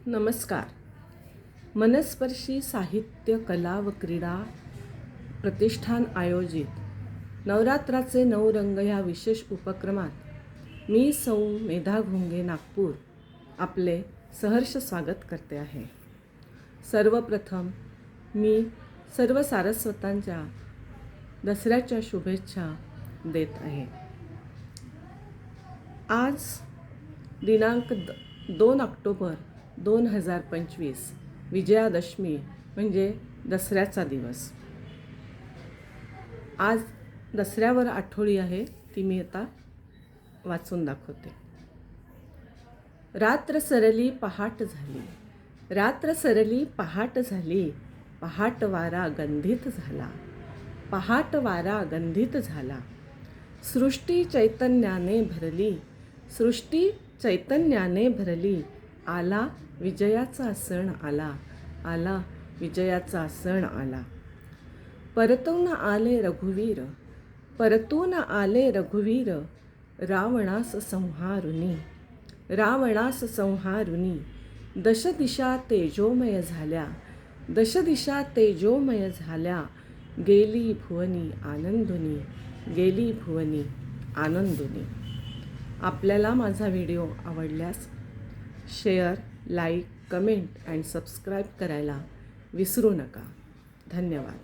नमस्कार. मनस्पर्शी साहित्य कला व क्रीडा प्रतिष्ठान आयोजित नवरात्राचे 9 रंग या विशेष उपक्रमात मी सौ मेधा घोंगे नागपूर आपले सहर्ष स्वागत करते आहे. सर्वप्रथम मी सर्व सारस्वतांच्या दसऱ्याच्या शुभेच्छा देत आहे. आज दिनांक 2 ऑक्टोबर 2025 विजयादशमी म्हणजे दसऱ्याचा दिवस. आज दसऱ्यावर आठवडी आहे, ती मी आता वाचून दाखवते. रात्र सरली पहाट झाली, रात्र सरली पहाट झाली, पहाट वारा गंधित झाला, पहाट वारा गंधित झाला. सृष्टी चैतन्याने भरली, सृष्टी चैतन्याने भरली. आला विजयाचा सण आला, आला विजयाचा सण आला. परतून आले रघुवीर, परतून आले रघुवीर. रावणास संहारुनी, रावणास संहारुनी. दशदिशा तेजोमय झाल्या, दशदिशा तेजोमय झाल्या. गेली भुवनी आनंदुनी, गेली भुवनी आनंदुनी. आपल्याला माझा व्हिडिओ आवडल्यास share, like, comment and subscribe करायला विसरू नका. धन्यवाद.